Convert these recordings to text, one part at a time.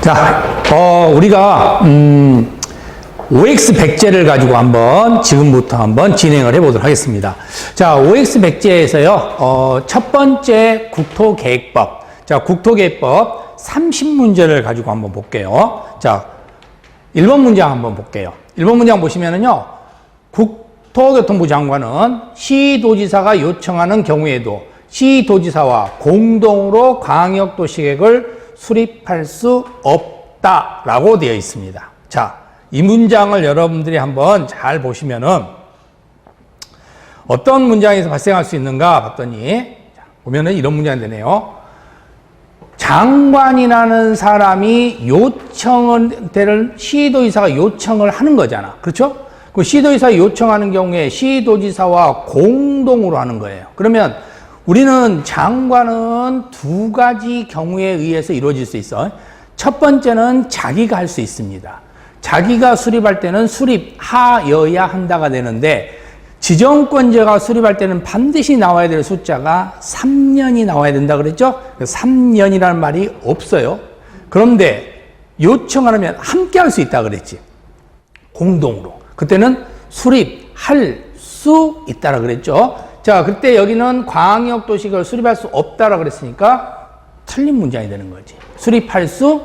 자, 우리가 OX 백제를 가지고 지금부터 한번 진행을 해보도록 하겠습니다. 자, OX 백제에서요, 첫 번째 국토계획법. 자, 국토계획법 30문제를 가지고 한번 볼게요. 자, 1번 문장 한번 볼게요. 1번 문장 보시면은요, 국토교통부 장관은 시도지사가 요청하는 경우에도 시도지사와 공동으로 광역도시계획을 수립할 수 없다라고 되어 있습니다. 자, 이 문장을 여러분들이 한번 잘 보시면은 어떤 문장에서 발생할 수 있는가 봤더니, 보면은 이런 문장이 되네요. 장관이라는 사람이 시도지사가 요청을 하는 거잖아. 그렇죠? 그 시도지사가 요청하는 경우에 시도지사와 공동으로 하는 거예요. 그러면 우리는 장관은 두 가지 경우에 의해서 이루어질 수 있어. 첫 번째는 자기가 할 수 있습니다. 자기가 수립할 때는 수립하여야 한다가 되는데, 지정권자가 수립할 때는 반드시 나와야 될 숫자가 3년이 나와야 된다 그랬죠? 3년이라는 말이 없어요. 그런데 요청을 하면 함께 할 수 있다 그랬지. 공동으로. 그때는 수립할 수 있다라 그랬죠. 자, 그때 여기는 광역도시계획을 수립할 수 없다라 그랬으니까 틀린 문장이 되는 거지. 수립할 수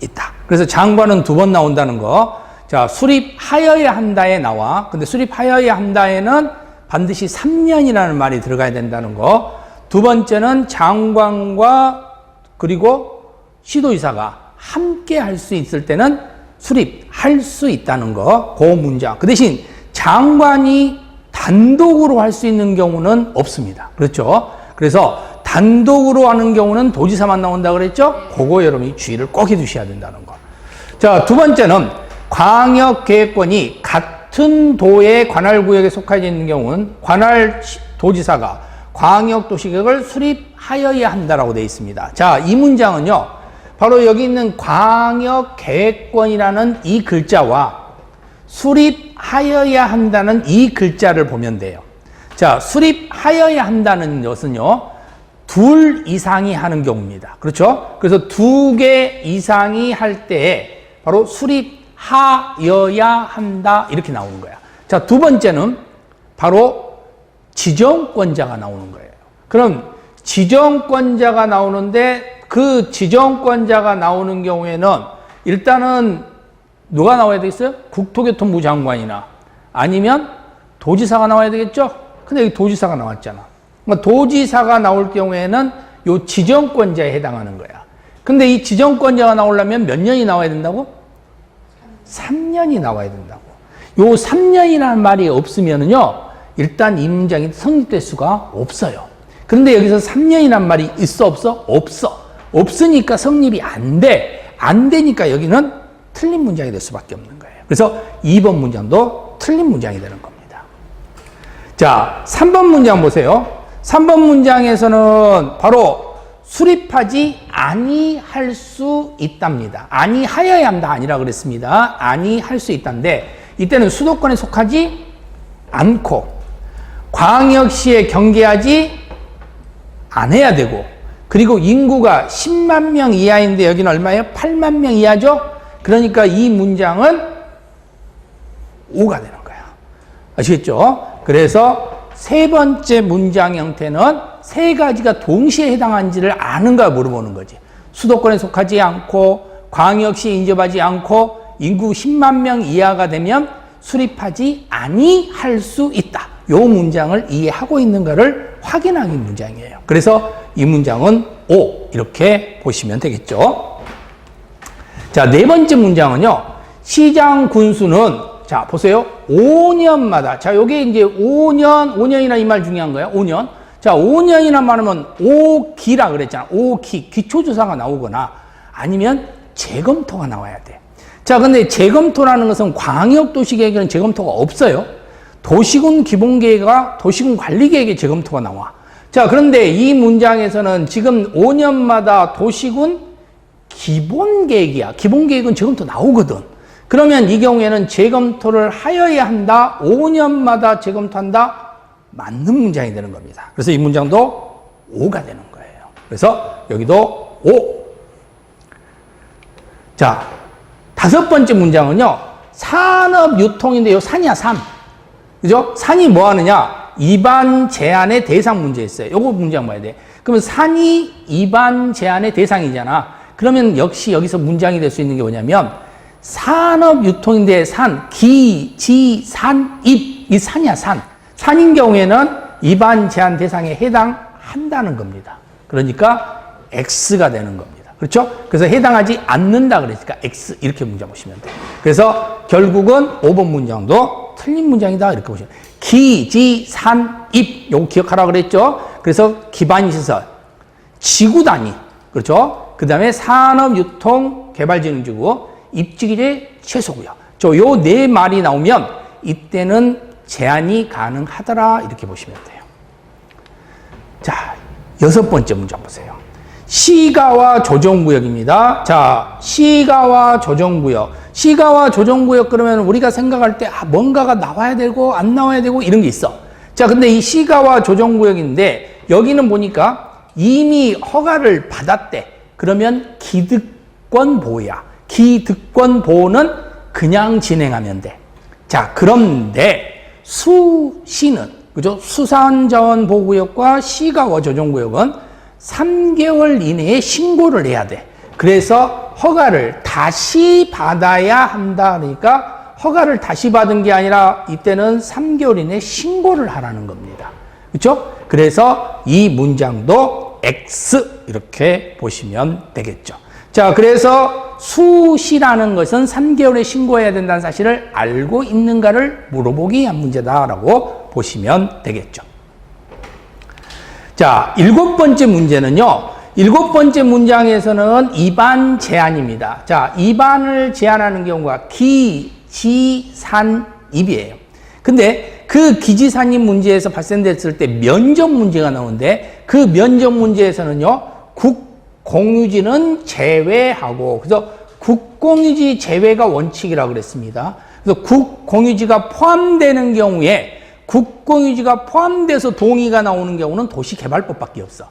있다. 그래서 장관은 2번 나온다는 거. 자, 수립하여야 한다에 나와. 근데 수립하여야 한다에는 반드시 3년이라는 말이 들어가야 된다는 거. 두 번째는 장관과 그리고 시도지사가 함께 할 수 있을 때는 수립할 수 있다는 거. 그 문장. 그 대신 장관이 단독으로 할 수 있는 경우는 없습니다. 그렇죠? 그래서 단독으로 하는 경우는 도지사만 나온다 그랬죠? 그거 여러분이 주의를 꼭 해두셔야 된다는 거. 자, 두 번째는 광역계획권이 같은 도의 관할구역에 속하여 있는 경우는 관할도지사가 광역도시계획을 수립하여야 한다라고 되어 있습니다. 자, 이 문장은요, 바로 여기 있는 광역계획권이라는 이 글자와 수립하여야 한다는 이 글자를 보면 돼요. 자, 수립하여야 한다는 것은요, 2 이상이 하는 경우입니다. 그렇죠? 그래서 2개 이상이 할 때에 바로 수립하여야 한다 이렇게 나오는 거야. 자, 두 번째는 바로 지정권자가 나오는 거예요. 그럼 지정권자가 나오는데, 그 지정권자가 나오는 경우에는 일단은 누가 나와야 되겠어요? 국토교통부 장관이나 아니면 도지사가 나와야 되겠죠? 근데 여기 도지사가 나왔잖아. 그러니까 도지사가 나올 경우에는 요 지정권자에 해당하는 거야. 근데 이 지정권자가 나오려면 몇 년이 나와야 된다고? 3년이 나와야 된다고. 요 3년이라는 말이 없으면은요, 일단 이 문장이 성립될 수가 없어요. 그런데 여기서 3년이라는 말이 있어, 없어? 없어. 없으니까 성립이 안 돼. 안 되니까 여기는 틀린 문장이 될 수밖에 없는 거예요. 그래서 2번 문장도 틀린 문장이 되는 겁니다. 자, 3번 문장 보세요. 3번 문장에서는 바로 수립하지 아니할 수 있답니다. 아니하여야 한다 아니라 그랬습니다. 아니할 수 있다인데, 이때는 수도권에 속하지 않고 광역시에 경계하지 않아야 되고, 그리고 인구가 10만 명 이하인데 여기는 얼마예요? 8만 명 이하죠? 그러니까 이 문장은 O가 되는 거야. 아시겠죠? 그래서 세 번째 문장 형태는 세 가지가 동시에 해당하는지를 아는가 물어보는 거지. 수도권에 속하지 않고 광역시에 인접하지 않고 인구 10만 명 이하가 되면 수립하지 아니할 수 있다. 이 문장을 이해하고 있는가를 확인하기 문장이에요. 그래서 이 문장은 O 이렇게 보시면 되겠죠. 자, 네 번째 문장은요, 시장 군수는, 자, 보세요. 5년마다. 자, 요게 이제 5년이나 이 말 중요한 거예요. 5년. 자, 5년이나 말하면 5기라 그랬잖아. 5기. 기초조사가 나오거나 아니면 재검토가 나와야 돼. 자, 근데 재검토라는 것은 광역도시계획에는 재검토가 없어요. 도시군 기본계획과 도시군 관리계획에 재검토가 나와. 자, 그런데 이 문장에서는 지금 5년마다 도시군 기본계획이야. 기본계획은 재검토 나오거든. 그러면 이 경우에는 재검토를 하여야 한다. 5년마다 재검토한다. 맞는 문장이 되는 겁니다. 그래서 이 문장도 O가 되는 거예요. 그래서 여기도 O. 자, 다섯 번째 문장은요. 산업유통인데 요 산이야, 산. 그죠? 산이 뭐 하느냐? 입안 제한의 대상 문제였어요. 요거 문장 봐야 돼. 그러면 산이 입안 제한의 대상이잖아. 그러면 역시 여기서 문장이 될 수 있는 게 뭐냐면 산업유통인데 산, 기, 지, 산, 입. 이 산이야, 산. 산인 경우에는 입안 제한 대상에 해당한다는 겁니다. 그러니까 X가 되는 겁니다. 그렇죠? 그래서 해당하지 않는다 그랬으니까 X 이렇게 문장 보시면 돼요. 그래서 결국은 5번 문장도 틀린 문장이다 이렇게 보시면 돼요. 기, 지, 산, 입 요거 기억하라 그랬죠? 그래서 기반시설, 지구단위 그렇죠? 그 다음에 산업유통개발진흥지구, 입지기재 최소구역 요 네 말이 나오면 이때는 제한이 가능하더라 이렇게 보시면 돼요. 자, 여섯 번째 문장 보세요. 시가와 조정구역입니다. 자, 시가와 조정구역. 시가와 조정구역 그러면 우리가 생각할 때 뭔가가 나와야 되고 안 나와야 되고 이런 게 있어. 자, 근데 이 시가와 조정구역인데 여기는 보니까 이미 허가를 받았대. 그러면 기득권 보호야. 기득권 보호는 그냥 진행하면 돼. 자, 그런데 수시는 그죠? 수산자원보호구역과 시가와 조정구역은 3개월 이내에 신고를 해야 돼. 그래서 허가를 다시 받아야 한다. 그러니까 허가를 다시 받은 게 아니라 이때는 3개월 이내에 신고를 하라는 겁니다. 그렇죠? 그래서 이 문장도 X 이렇게 보시면 되겠죠. 자, 그래서 수시라는 것은 3개월에 신고해야 된다는 사실을 알고 있는가를 물어보기 위한 문제다라고 보시면 되겠죠. 자, 일곱 번째 문제는요. 일곱 번째 문장에서는 입안 제한입니다. 자, 입안을 제한하는 경우가 기, 지, 산, 입이에요. 근데 그 기지산입 문제에서 발생됐을 때 면적 문제가 나오는데 그 면적 문제에서는요. 국공유지는 제외하고 그래서 국공유지 제외가 원칙이라고 그랬습니다. 그래서 국공유지가 포함되는 경우에 국공유지가 포함돼서 동의가 나오는 경우는 도시개발법밖에 없어.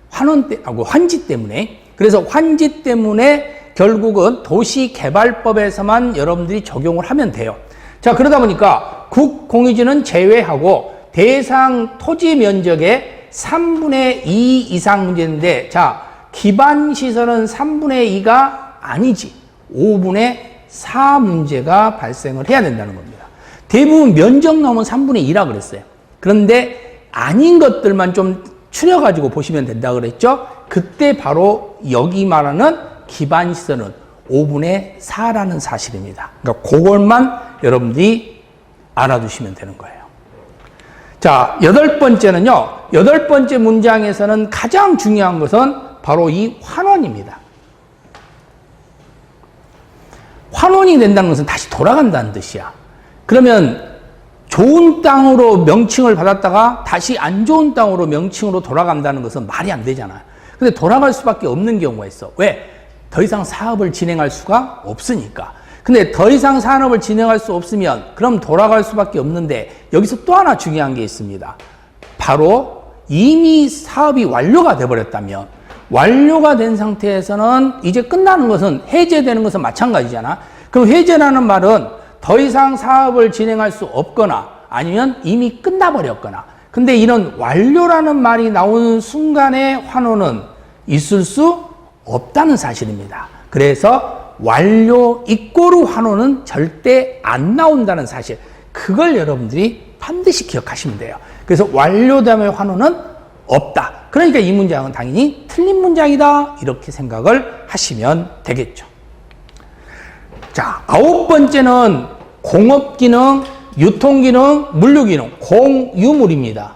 환지 때문에. 그래서 환지 때문에 결국은 도시개발법에서만 여러분들이 적용을 하면 돼요. 자, 그러다 보니까 국공유지는 제외하고 대상 토지 면적의 3분의 2 이상 문제인데, 자, 기반시설은 3분의 2가 아니지. 5분의 4 문제가 발생을 해야 된다는 겁니다. 대부분 면적 나오면 3분의 2라 그랬어요. 그런데 아닌 것들만 좀 추려가지고 보시면 된다 그랬죠? 그때 바로 여기 말하는 기반시설은 5분의 4라는 사실입니다. 그러니까 그것만 여러분들이 알아두시면 되는 거예요. 자, 여덟 번째는요. 여덟 번째 문장에서는 가장 중요한 것은 바로 이 환원입니다. 환원이 된다는 것은 다시 돌아간다는 뜻이야. 그러면 좋은 땅으로 명칭을 받았다가 다시 안 좋은 땅으로 명칭으로 돌아간다는 것은 말이 안 되잖아요. 근데 돌아갈 수밖에 없는 경우가 있어. 왜? 더 이상 사업을 진행할 수가 없으니까. 근데 더 이상 산업을 진행할 수 없으면 그럼 돌아갈 수밖에 없는데 여기서 또 하나 중요한 게 있습니다. 바로 이미 사업이 완료가 돼버렸다면 완료가 된 상태에서는 이제 끝나는 것은 해제되는 것은 마찬가지잖아. 그럼 해제라는 말은 더 이상 사업을 진행할 수 없거나 아니면 이미 끝나버렸거나. 근데 이런 완료라는 말이 나오는 순간에 환원은 있을 수 없다는 사실입니다. 그래서 완료 이꼬르 환원은 절대 안 나온다는 사실. 그걸 여러분들이 반드시 기억하시면 돼요. 그래서 완료되면 환원은 없다. 그러니까 이 문장은 당연히 틀린 문장이다. 이렇게 생각을 하시면 되겠죠. 자, 아홉 번째는 공업기능, 유통기능, 물류기능, 공유물입니다.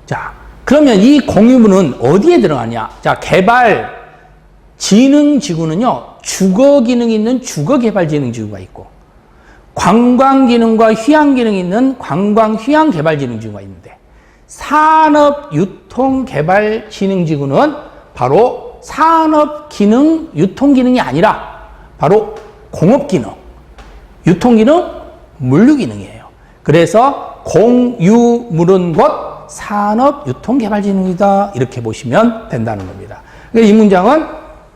자, 그러면 이 공유물은 어디에 들어가냐? 자, 개발진흥지구는요, 주거기능이 있는 주거개발진흥지구가 있고, 관광기능과 휴양기능이 있는 관광휴양개발진흥지구가 있는데, 산업유통개발진흥지구는 바로 산업기능, 유통기능이 아니라 바로 공업기능, 유통기능, 물류기능이에요. 그래서 공유물은 곧 산업유통개발진흥이다. 이렇게 보시면 된다는 겁니다. 그러니까 이 문장은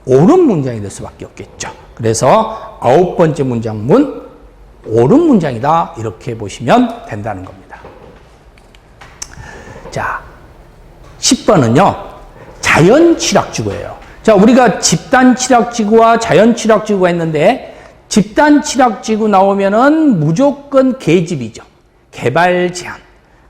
옳은 문장이 될 수밖에 없겠죠. 그래서 9번째 문장문 옳은 문장이다. 이렇게 보시면 된다는 겁니다. 자, 10번은요. 자연취락지구예요. 자, 우리가 집단취락지구와 자연취락지구가 있는데 집단취락지구 나오면은 무조건 계집이죠. 개발 제한.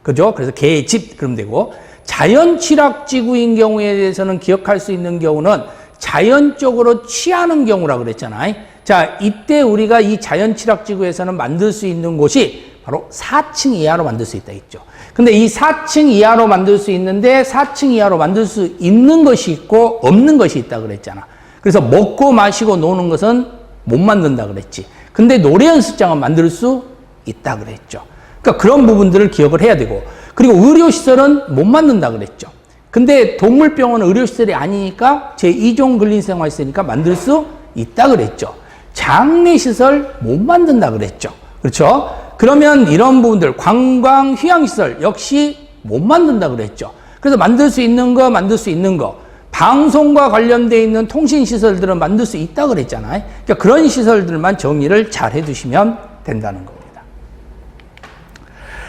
그죠? 그래서 계집 그러면 되고 자연취락지구인 경우에 대해서는 기억할 수 있는 경우는 자연적으로 취하는 경우라 그랬잖아요. 자, 이때 우리가 이 자연취락지구에서는 만들 수 있는 곳이 바로 4층 이하로 만들 수 있다 했죠. 근데 이 4층 이하로 만들 수 있는데 4층 이하로 만들 수 있는 것이 있고 없는 것이 있다 그랬잖아. 그래서 먹고 마시고 노는 것은 못 만든다 그랬지. 근데 노래 연습장은 만들 수 있다 그랬죠. 그러니까 그런 부분들을 기억을 해야 되고, 그리고 의료시설은 못 만든다 그랬죠. 근데 동물병원은 의료시설이 아니니까 제2종 근린생활 있으니까 만들 수 있다 그랬죠. 장례시설 못 만든다 그랬죠. 그렇죠? 그러면 이런 부분들, 관광, 휴양시설 역시 못 만든다 그랬죠. 그래서 만들 수 있는 거, 만들 수 있는 거. 방송과 관련되어 있는 통신시설들은 만들 수 있다 그랬잖아요. 그러니까 그런 시설들만 정리를 잘 해두시면 된다는 겁니다.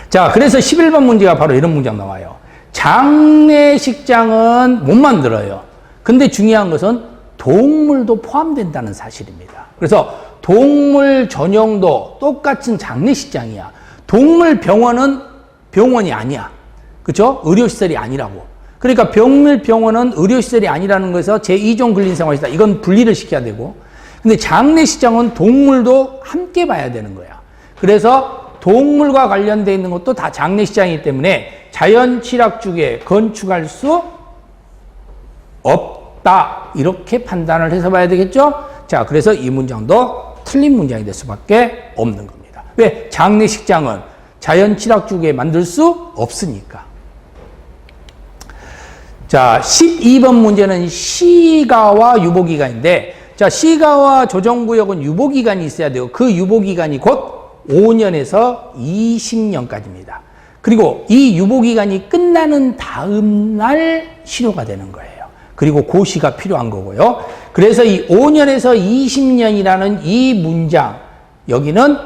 자, 그래서 11번 문제가 바로 이런 문장 나와요. 장례식장은 못 만들어요. 근데 중요한 것은 동물도 포함된다는 사실입니다. 그래서 동물 전용도 똑같은 장례식장이야. 동물 병원은 병원이 아니야. 그렇죠? 의료시설이 아니라고. 그러니까 병원은 의료시설이 아니라는 것에서 제2종 근린생활이다. 이건 분리를 시켜야 되고. 근데 장례식장은 동물도 함께 봐야 되는 거야. 그래서 동물과 관련되어 있는 것도 다 장례식장이기 때문에 자연취락지구에 건축할 수 없다. 이렇게 판단을 해서 봐야 되겠죠? 자, 그래서 이 문장도 틀린 문장이 될 수밖에 없는 겁니다. 왜? 장례식장은 자연취락지구에 만들 수 없으니까. 자, 12번 문제는 시가와 유보기간인데, 자, 시가와 조정구역은 유보기간이 있어야 돼요. 그 유보기간이 곧 5년에서 20년까지입니다. 그리고 이 유보기간이 끝나는 다음 날 실효가 되는 거예요. 그리고 고시가 필요한 거고요. 그래서 이 5년에서 20년이라는 이 문장, 여기는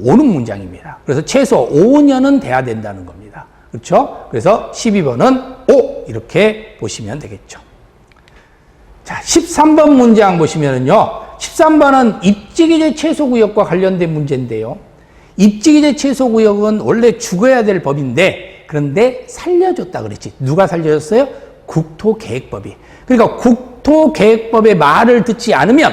옳은 문장입니다. 그래서 최소 5년은 돼야 된다는 겁니다. 그렇죠? 그래서 12번은 O 이렇게 보시면 되겠죠. 자, 13번 문장 보시면은요. 13번은 입지기재 최소구역과 관련된 문제인데요. 입지기재 최소구역은 원래 죽어야 될 법인데 그런데 살려줬다 그랬지. 누가 살려줬어요? 국토계획법이. 그러니까 국토계획법의 말을 듣지 않으면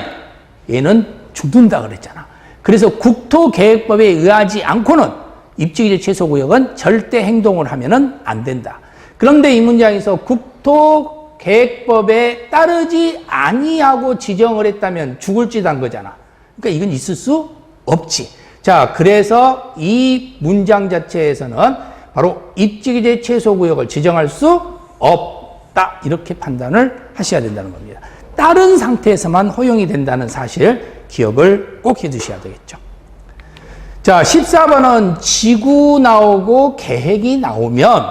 얘는 죽는다 그랬잖아. 그래서 국토계획법에 의하지 않고는 입지기재 최소구역은 절대 행동을 하면은 안 된다. 그런데 이 문장에서 국토계획법에 따르지 아니하고 지정을 했다면 죽을지도 한 거잖아. 그러니까 이건 있을 수 없지. 자, 그래서 이 문장 자체에서는 바로 입지기재 최소구역을 지정할 수 없다. 이렇게 판단을 하셔야 된다는 겁니다. 다른 상태에서만 허용이 된다는 사실 기억을 꼭 해두셔야 되겠죠. 자, 14번은 지구 나오고 계획이 나오면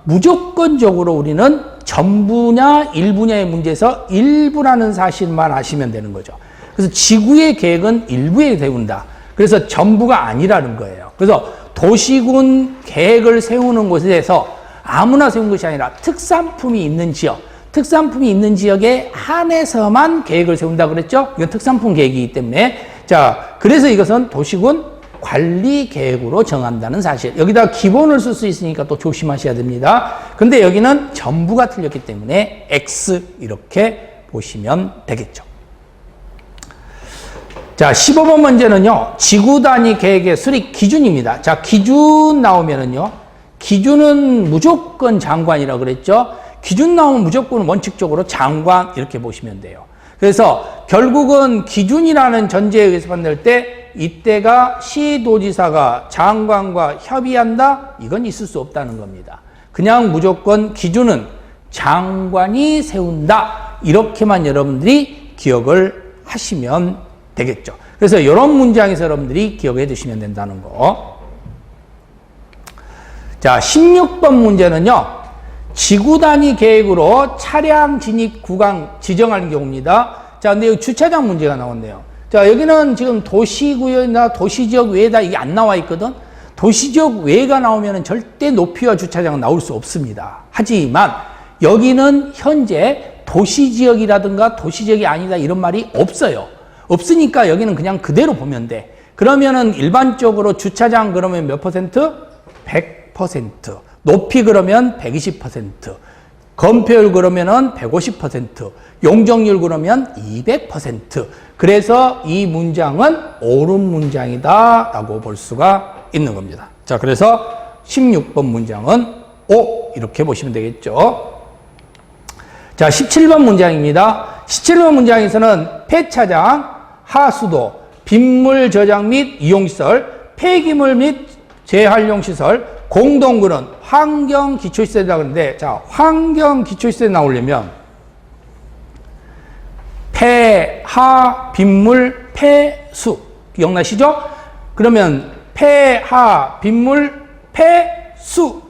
무조건적으로 우리는 전부냐 일부냐의 문제에서 일부라는 사실만 아시면 되는 거죠. 그래서 지구의 계획은 일부에 세운다. 그래서 전부가 아니라는 거예요. 그래서 도시군 계획을 세우는 곳에서 아무나 세운 것이 아니라 특산품이 있는 지역, 특산품이 있는 지역에 한해서만 계획을 세운다 그랬죠? 이건 특산품 계획이기 때문에. 자, 그래서 이것은 도시군 관리 계획으로 정한다는 사실. 여기다 기본을 쓸 수 있으니까 또 조심하셔야 됩니다. 근데 여기는 전부가 틀렸기 때문에 X 이렇게 보시면 되겠죠. 자, 15번 문제는요. 지구 단위 계획의 수립 기준입니다. 자, 기준 나오면은요. 기준은 무조건 장관이라고 그랬죠. 기준 나오면 무조건 원칙적으로 장관 이렇게 보시면 돼요. 그래서 결국은 기준이라는 전제에 의해서 판단할 때 이때가 시도지사가 장관과 협의한다? 이건 있을 수 없다는 겁니다. 그냥 무조건 기준은 장관이 세운다. 이렇게만 여러분들이 기억을 하시면 되겠죠. 그래서 이런 문장에서 여러분들이 기억해 두시면 된다는 거. 자, 16번 문제는요. 지구 단위 계획으로 차량 진입 구간 지정하는 경우입니다. 자, 근데 여기 주차장 문제가 나왔네요. 자, 여기는 지금 도시구역이나 도시지역 외에다 이게 안 나와 있거든. 도시지역 외가 나오면 절대 높이와 주차장은 나올 수 없습니다. 하지만 여기는 현재 도시지역이라든가 도시지역이 아니다 이런 말이 없어요. 없으니까 여기는 그냥 그대로 보면 돼. 그러면은 일반적으로 주차장 그러면 몇 퍼센트? 100%. 높이 그러면 120%. 건폐율 그러면은 150%. 용적률 그러면 200%. 그래서 이 문장은 옳은 문장이다 라고 볼 수가 있는 겁니다. 자, 그래서 16번 문장은 O 이렇게 보시면 되겠죠. 자, 17번 문장입니다. 17번 문장에서는 폐차장, 하수도, 빗물 저장 및 이용시설, 폐기물 및 재활용시설, 공동구는 환경기초시설이라고 하는데, 자, 환경기초시설에 나오려면 폐, 하, 빗물, 폐수 기억나시죠? 그러면 폐, 하, 빗물, 폐수가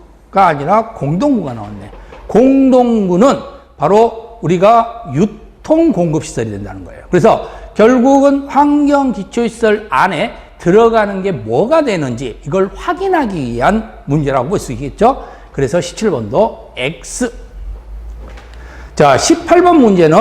아니라 공동구가 나왔네. 공동구는 바로 우리가 유통공급시설이 된다는 거예요. 그래서 결국은 환경기초시설 안에 들어가는 게 뭐가 되는지 이걸 확인하기 위한 문제라고 볼 수 있겠죠. 그래서 17번도 X. 자, 18번 문제는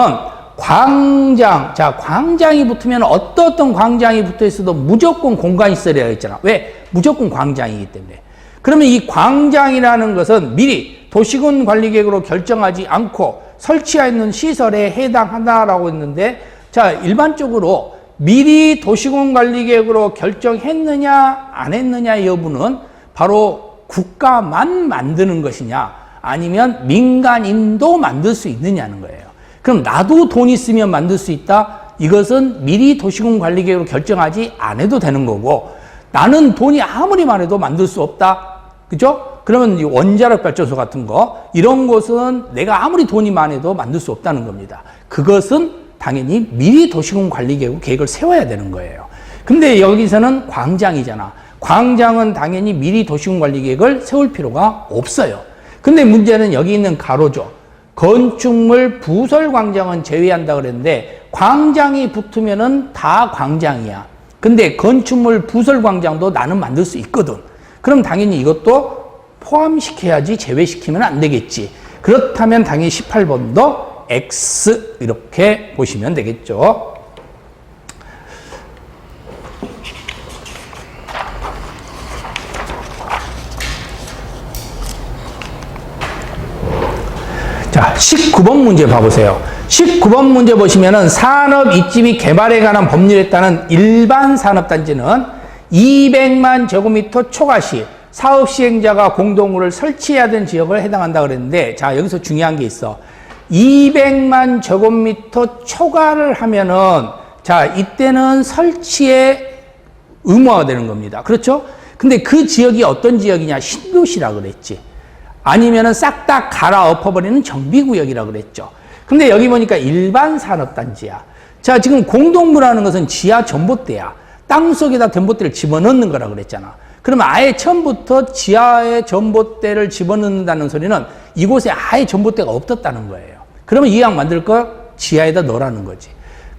광장. 자, 광장이 붙으면 어떤 광장이 붙어 있어도 무조건 공간시설이라고 했잖아. 왜? 무조건 광장이기 때문에. 그러면 이 광장이라는 것은 미리 도시군 관리계획으로 결정하지 않고 설치하는 시설에 해당한다라고 했는데, 자, 일반적으로 미리 도시군 관리계획으로 결정했느냐 안 했느냐 여부는 바로 국가만 만드는 것이냐 아니면 민간인도 만들 수 있느냐는 거예요. 그럼 나도 돈 있으면 만들 수 있다? 이것은 미리 도시군 관리계획으로 결정하지 않아도 되는 거고, 나는 돈이 아무리 많아도 만들 수 없다. 그죠? 그러면 이 원자력 발전소 같은 거, 이런 것은 내가 아무리 돈이 많아도 만들 수 없다는 겁니다. 그것은 당연히 미리 도시군 관리계획 계획을 세워야 되는 거예요. 근데 여기서는 광장이잖아. 광장은 당연히 미리 도시군 관리계획을 세울 필요가 없어요. 근데 문제는 여기 있는 가로죠. 건축물 부설 광장은 제외한다 그랬는데 광장이 붙으면은 다 광장이야. 근데 건축물 부설 광장도 나는 만들 수 있거든. 그럼 당연히 이것도 포함시켜야지 제외시키면 안 되겠지. 그렇다면 당연히 18번도 X 이렇게 보시면 되겠죠. 자, 19번 문제 봐보세요. 19번 문제 보시면은 산업 입지 및 개발에 관한 법률에 따른 일반 산업단지는 200만 제곱미터 초과 시 사업 시행자가 공동구를 설치해야 되는 지역을 해당한다 그랬는데, 자, 여기서 중요한 게 있어. 200만 제곱미터 초과를 하면은, 자, 이때는 설치에 의무화가 되는 겁니다. 그렇죠? 근데 그 지역이 어떤 지역이냐? 신도시라 그랬지. 아니면은 싹 다 갈아엎어버리는 정비구역이라 그랬죠. 근데 여기 보니까 일반 산업단지야. 자, 지금 공동구라는 것은 지하 전봇대야. 땅속에다 전봇대를 집어넣는 거라 그랬잖아. 그러면 아예 처음부터 지하에 전봇대를 집어넣는다는 소리는 이곳에 아예 전봇대가 없었다는 거예요. 그러면 이왕 만들 거 지하에다 넣으라는 거지.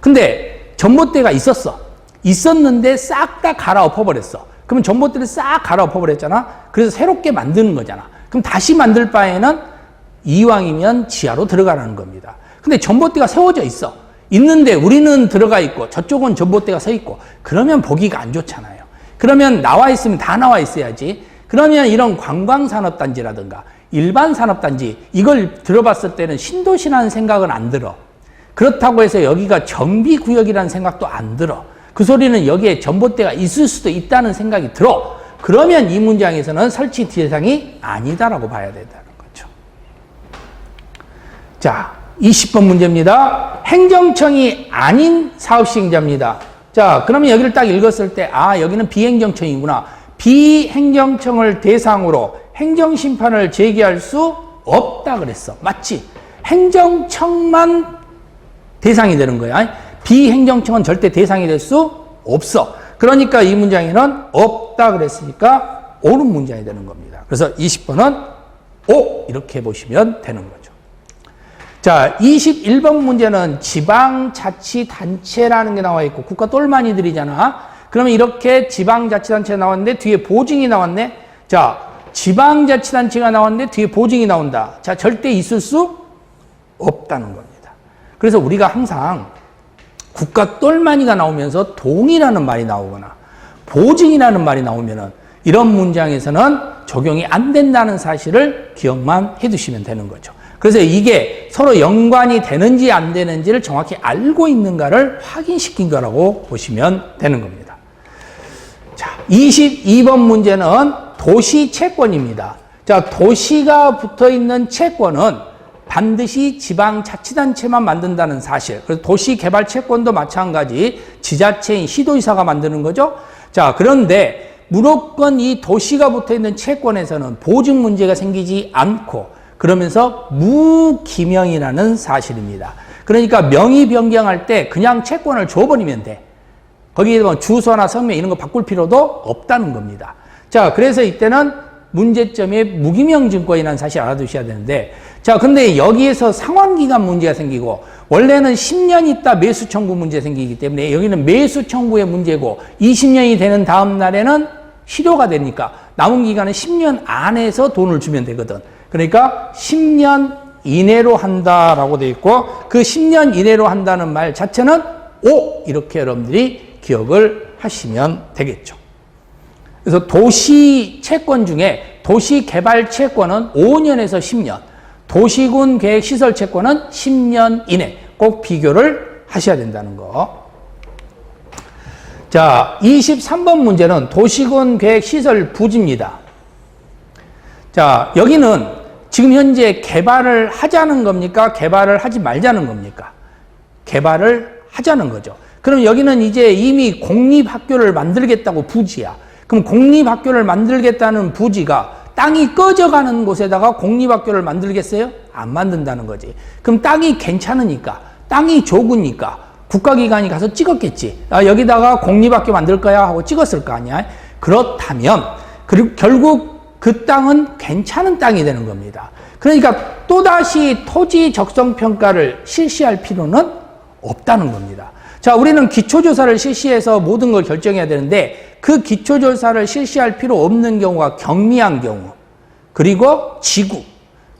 근데 전봇대가 있었어. 있었는데 싹 다 갈아엎어버렸어. 그러면 전봇대를 싹 갈아엎어버렸잖아. 그래서 새롭게 만드는 거잖아. 그럼 다시 만들 바에는 이왕이면 지하로 들어가라는 겁니다. 근데 전봇대가 세워져 있어. 있는데 우리는 들어가 있고 저쪽은 전봇대가 서 있고, 그러면 보기가 안 좋잖아요. 그러면 나와 있으면 다 나와 있어야지. 그러면 이런 관광산업단지라든가 일반 산업단지, 이걸 들어봤을 때는 신도시라는 생각은 안 들어. 그렇다고 해서 여기가 정비구역이라는 생각도 안 들어. 그 소리는 여기에 전봇대가 있을 수도 있다는 생각이 들어. 그러면 이 문장에서는 설치 대상이 아니다라고 봐야 된다는 거죠. 자, 20번 문제입니다. 행정청이 아닌 사업시행자입니다. 자, 그러면 여기를 딱 읽었을 때, 아, 여기는 비행정청이구나. 비행정청을 대상으로 행정심판을 제기할 수 없다 그랬어. 맞지? 행정청만 대상이 되는 거야. 비행정청은 절대 대상이 될 수 없어. 그러니까 이 문장에는 없다 그랬으니까 옳은 문장이 되는 겁니다. 그래서 20번은 O 이렇게 보시면 되는 거죠. 자, 21번 문제는 지방자치단체라는 게 나와 있고 국가 똘마니들이잖아. 그러면 이렇게 지방자치단체가 나왔는데 뒤에 보증이 나왔네. 자, 지방자치단체가 나왔는데 뒤에 보증이 나온다. 자, 절대 있을 수 없다는 겁니다. 그래서 우리가 항상 국가 똘마니가 나오면서 동이라는 말이 나오거나 보증이라는 말이 나오면은 이런 문장에서는 적용이 안 된다는 사실을 기억만 해두시면 되는 거죠. 그래서 이게 서로 연관이 되는지 안 되는지를 정확히 알고 있는가를 확인시킨 거라고 보시면 되는 겁니다. 자, 22번 문제는 도시 채권입니다. 자, 도시가 붙어 있는 채권은 반드시 지방자치단체만 만든다는 사실. 그래서 도시개발 채권도 마찬가지 지자체인 시도지사가 만드는 거죠. 자, 그런데 무조건 이 도시가 붙어 있는 채권에서는 보증 문제가 생기지 않고 그러면서 무기명이라는 사실입니다. 그러니까 명의 변경할 때 그냥 채권을 줘버리면 돼. 거기에 뭐 주소나 성명 이런 거 바꿀 필요도 없다는 겁니다. 자, 그래서 이때는 문제점이 무기명 증권이라는 사실 알아두셔야 되는데, 자, 근데 여기에서 상환기간 문제가 생기고 원래는 10년 있다 매수 청구 문제 생기기 때문에 여기는 매수 청구의 문제고 20년이 되는 다음 날에는 실효가 되니까 남은 기간은 10년 안에서 돈을 주면 되거든. 그러니까 10년 이내로 한다라고 되어 있고 그 10년 이내로 한다는 말 자체는 O 이렇게 여러분들이 기억을 하시면 되겠죠. 그래서 도시 채권 중에 도시개발 채권은 5년에서 10년, 도시군 계획 시설 채권은 10년 이내 꼭 비교를 하셔야 된다는 거. 자, 23번 문제는 도시군 계획 시설 부지입니다. 자, 여기는 지금 현재 개발을 하자는 겁니까? 개발을 하지 말자는 겁니까? 개발을 하자는 거죠. 그럼 여기는 이제 이미 공립학교를 만들겠다고 부지야. 그럼 공립학교를 만들겠다는 부지가 땅이 꺼져가는 곳에다가 공립학교를 만들겠어요? 안 만든다는 거지. 그럼 땅이 괜찮으니까, 땅이 좋으니까 국가기관이 가서 찍었겠지. 아, 여기다가 공립학교 만들 거야 하고 찍었을 거 아니야. 그렇다면 그리고 결국 그 땅은 괜찮은 땅이 되는 겁니다. 그러니까 또다시 토지 적성 평가를 실시할 필요는 없다는 겁니다. 자, 우리는 기초조사를 실시해서 모든 걸 결정해야 되는데 그 기초조사를 실시할 필요 없는 경우가 경미한 경우, 그리고 지구,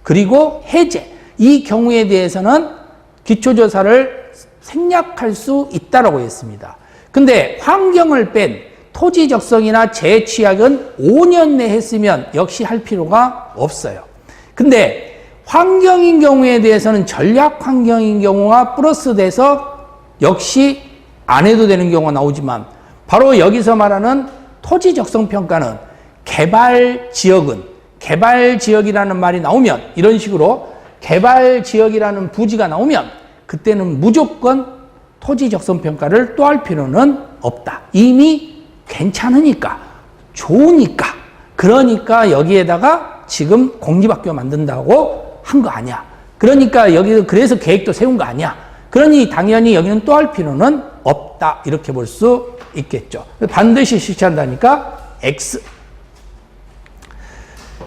그리고 해제, 이 경우에 대해서는 기초조사를 생략할 수 있다고 했습니다. 근데 환경을 뺀 토지 적성이나 재취약은 5년 내에 했으면 역시 할 필요가 없어요. 근데 환경인 경우에 대해서는 전략 환경인 경우가 플러스 돼서 역시 안 해도 되는 경우가 나오지만 바로 여기서 말하는 토지 적성 평가는 개발 지역은 개발 지역이라는 말이 나오면 이런 식으로 개발 지역이라는 부지가 나오면 그때는 무조건 토지 적성 평가를 또 할 필요는 없다. 이미 괜찮으니까, 좋으니까, 그러니까 여기에다가 지금 공립학교 만든다고 한 거 아니야. 그러니까 여기 그래서 계획도 세운 거 아니야. 그러니 당연히 여기는 또 할 필요는 없다. 이렇게 볼 수 있겠죠. 반드시 실시한다니까 X.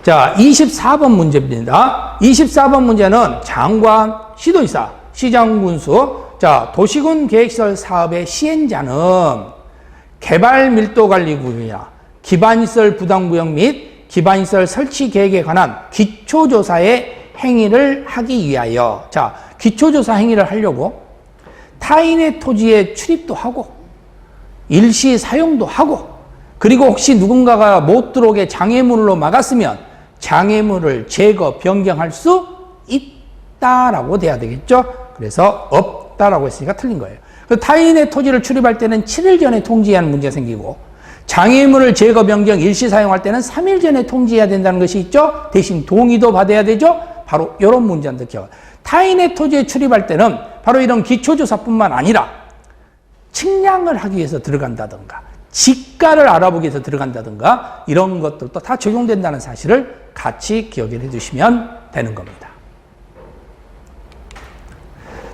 자, 24번 문제입니다. 24번 문제는 장관, 시도지사, 시장군수, 자, 도시군 계획시설 사업의 시행자는 개발 밀도 관리 구역이나 기반시설 부담구역 및 기반시설 설치 계획에 관한 기초조사의 행위를 하기 위하여, 자, 기초조사 행위를 하려고 타인의 토지에 출입도 하고 일시 사용도 하고 그리고 혹시 누군가가 못 들어오게 장애물로 막았으면 장애물을 제거, 변경할 수 있다라고 돼야 되겠죠. 그래서 없다라고 했으니까 틀린 거예요. 타인의 토지를 출입할 때는 7일 전에 통지해야 하는 문제가 생기고 장애물을 제거, 변경, 일시 사용할 때는 3일 전에 통지해야 된다는 것이 있죠. 대신 동의도 받아야 되죠. 바로 이런 문제인데 타인의 토지에 출입할 때는 바로 이런 기초조사뿐만 아니라 측량을 하기 위해서 들어간다든가 지가를 알아보기 위해서 들어간다든가 이런 것들도 다 적용된다는 사실을 같이 기억을 해두시면 되는 겁니다.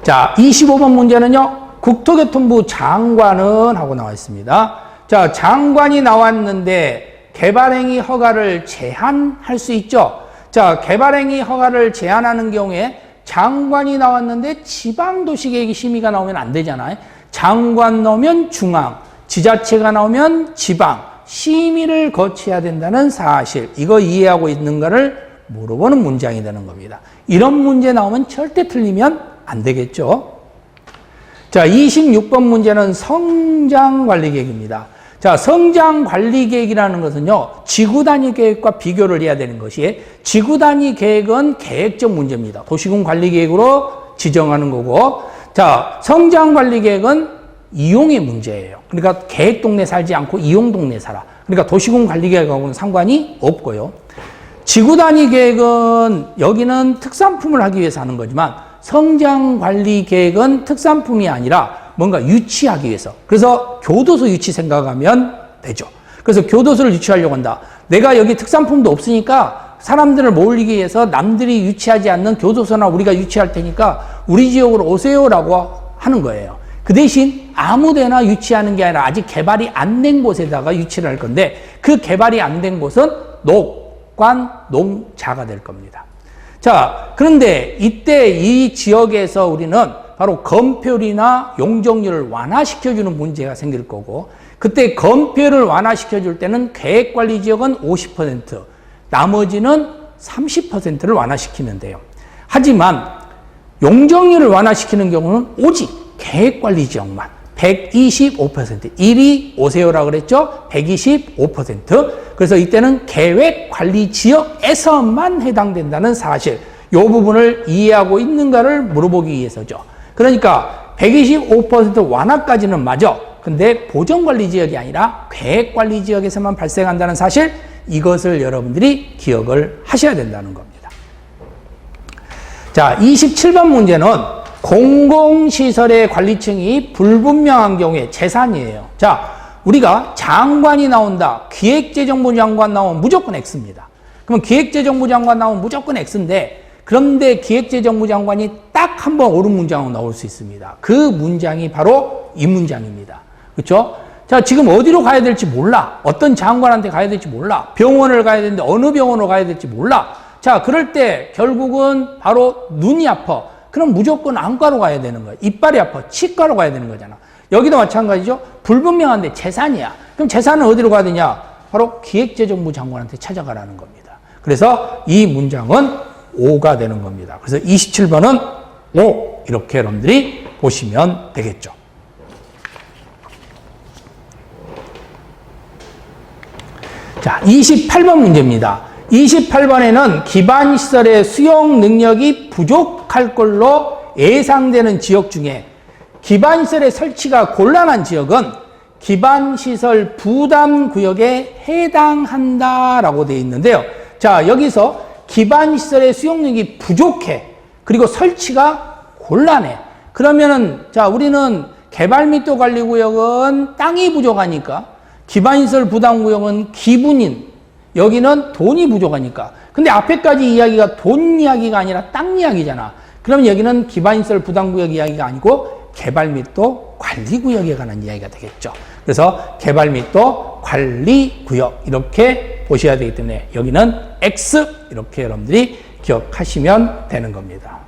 자, 25번 문제는요. 국토교통부 장관은 하고 나와 있습니다. 자, 장관이 나왔는데 개발행위 허가를 제한할 수 있죠. 자, 개발행위 허가를 제한하는 경우에 장관이 나왔는데 지방도시계획이 심의가 나오면 안 되잖아요. 장관 나오면 중앙, 지자체가 나오면 지방, 심의를 거쳐야 된다는 사실. 이거 이해하고 있는가를 물어보는 문장이 되는 겁니다. 이런 문제 나오면 절대 틀리면 안 되겠죠. 자, 26번 문제는 성장관리계획입니다. 자, 성장관리계획이라는 것은요, 지구단위 계획과 비교를 해야 되는 것이, 지구단위 계획은 계획적 문제입니다. 도시군관리계획으로 지정하는 거고, 자, 성장관리계획은 이용의 문제예요. 그러니까 계획동네 살지 않고 이용동네 살아. 그러니까 도시군관리계획하고는 상관이 없고요. 지구단위 계획은 여기는 특산품을 하기 위해서 하는 거지만, 성장관리계획은 특산품이 아니라 뭔가 유치하기 위해서. 그래서 교도소 유치 생각하면 되죠. 그래서 교도소를 유치하려고 한다. 내가 여기 특산품도 없으니까 사람들을 모으기 위해서 남들이 유치하지 않는 교도소나 우리가 유치할 테니까 우리 지역으로 오세요라고 하는 거예요. 그 대신 아무 데나 유치하는 게 아니라 아직 개발이 안 된 곳에다가 유치를 할 건데, 그 개발이 안 된 곳은 녹관, 농자가 될 겁니다. 자, 그런데 이때 이 지역에서 우리는 바로 건폐율이나 용적률을 완화시켜주는 문제가 생길 거고, 그때 건폐율을 완화시켜줄 때는 계획관리지역은 50%, 나머지는 30%를 완화시키면 돼요. 하지만 용적률을 완화시키는 경우는 오직 계획관리지역만 125%, 1위 오세요라고 그랬죠? 125%. 그래서 이때는 계획관리지역에서만 해당된다는 사실, 이 부분을 이해하고 있는가를 물어보기 위해서죠. 그러니까 125% 완화까지는 맞아. 근데 보전관리지역이 아니라 계획관리지역에서만 발생한다는 사실, 이것을 여러분들이 기억을 하셔야 된다는 겁니다. 자, 27번 문제는 공공시설의 관리층이 불분명한 경우에 재산이에요. 자, 우리가 장관이 나온다. 기획재정부 장관 나오면 무조건 X입니다. 그러면 기획재정부 장관 나오면 무조건 X인데, 그런데 기획재정부 장관이 딱 한 번 옳은 문장으로 나올 수 있습니다. 그 문장이 바로 이 문장입니다. 그렇죠? 자, 지금 어디로 가야 될지 몰라. 어떤 장관한테 가야 될지 몰라. 병원을 가야 되는데 어느 병원으로 가야 될지 몰라. 자, 그럴 때 결국은 바로 눈이 아파. 그럼 무조건 안과로 가야 되는 거야. 이빨이 아파. 치과로 가야 되는 거잖아. 여기도 마찬가지죠. 불분명한데 재산이야. 그럼 재산은 어디로 가야 되냐? 바로 기획재정부 장관한테 찾아가라는 겁니다. 그래서 이 문장은 O가 되는 겁니다. 그래서 27번은 O, 이렇게 여러분들이 보시면 되겠죠. 자, 28번 문제입니다. 28번에는 기반시설의 수용 능력이 부족할 걸로 예상되는 지역 중에 기반시설의 설치가 곤란한 지역은 기반시설 부담구역에 해당한다라고 되어 있는데요. 자, 여기서 기반시설의 수용력이 부족해. 그리고 설치가 곤란해. 그러면은, 자, 우리는 개발밀도 관리구역은 땅이 부족하니까, 기반시설 부담구역은 기분인, 여기는 돈이 부족하니까. 근데 앞에까지 이야기가 돈 이야기가 아니라 땅 이야기잖아. 그럼 여기는 기반시설 부담구역 이야기가 아니고 개발밀도 관리구역에 관한 이야기가 되겠죠. 그래서 개발밀도 관리구역 이렇게 보셔야 되기 때문에 여기는 X 이렇게 여러분들이 기억하시면 되는 겁니다.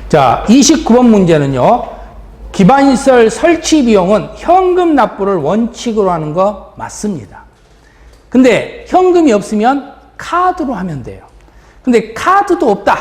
자, 29번 문제는요. 기반시설 설치 비용은 현금 납부를 원칙으로 하는 거 맞습니다. 근데 현금이 없으면 카드로 하면 돼요. 근데 카드도 없다.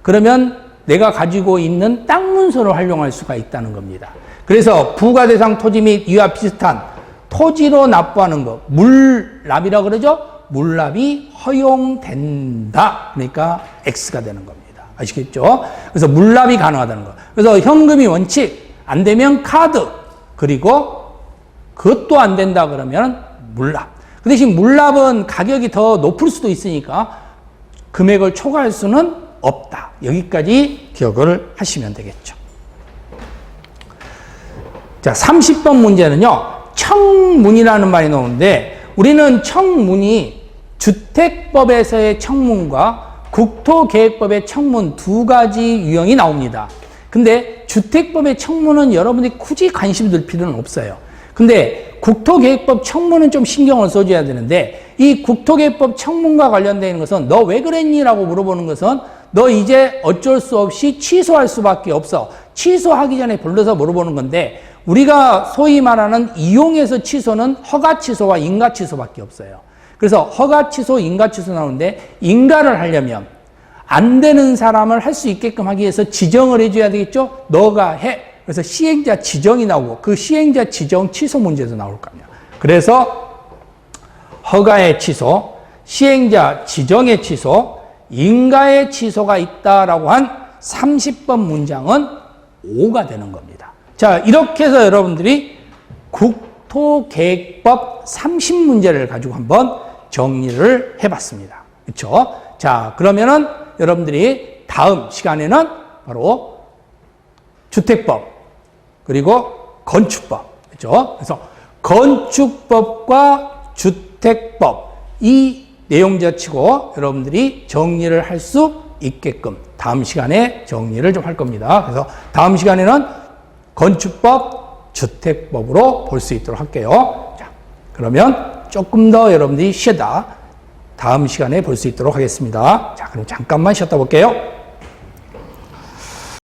그러면 내가 가지고 있는 땅 문서를 활용할 수가 있다는 겁니다. 그래서 부가대상 토지 및 이와 비슷한 토지로 납부하는 거, 물납이라고 그러죠? 물납이 허용된다. 그러니까 X가 되는 겁니다. 아시겠죠? 그래서 물납이 가능하다는 거. 그래서 현금이 원칙, 안 되면 카드, 그리고 그것도 안 된다 그러면 물납. 그 대신 물납은 가격이 더 높을 수도 있으니까 금액을 초과할 수는 없다. 여기까지 기억을 하시면 되겠죠. 자, 30번 문제는요. 청문이라는 말이 나오는데 우리는 청문이 주택법에서의 청문과 국토계획법의 청문 두 가지 유형이 나옵니다. 근데 주택법의 청문은 여러분들이 굳이 관심 둘 필요는 없어요. 근데 국토계획법 청문은 좀 신경을 써줘야 되는데 이 국토개법 청문과 관련되어 있는 것은 너 왜 그랬니? 라고 물어보는 것은 너 이제 어쩔 수 없이 취소할 수밖에 없어. 취소하기 전에 불러서 물어보는 건데 우리가 소위 말하는 이용해서 취소는 허가 취소와 인가 취소밖에 없어요. 그래서 허가 취소, 인가 취소 나오는데 인가를 하려면 안 되는 사람을 할 수 있게끔 하기 위해서 지정을 해줘야 되겠죠? 너가 해. 그래서 시행자 지정이 나오고 그 시행자 지정 취소 문제도 나올 거 아니야. 그래서 허가의 취소, 시행자 지정의 취소, 인가의 취소가 있다라고 한 30번 문장은 5가 되는 겁니다. 자, 이렇게 해서 여러분들이 국토계획법 30문제를 가지고 한번 정리를 해봤습니다. 그렇죠? 자, 그러면은 여러분들이 다음 시간에는 바로 주택법 그리고 건축법, 그렇죠? 그래서 건축법과 주택법 이 내용자치고 여러분들이 정리를 할 수 있게끔 다음 시간에 정리를 좀 할 겁니다. 그래서 다음 시간에는 건축법, 주택법으로 볼 수 있도록 할게요. 자, 그러면 조금 더 여러분들이 쉬다 다음 시간에 볼 수 있도록 하겠습니다. 자, 그럼 잠깐만 쉬었다 볼게요.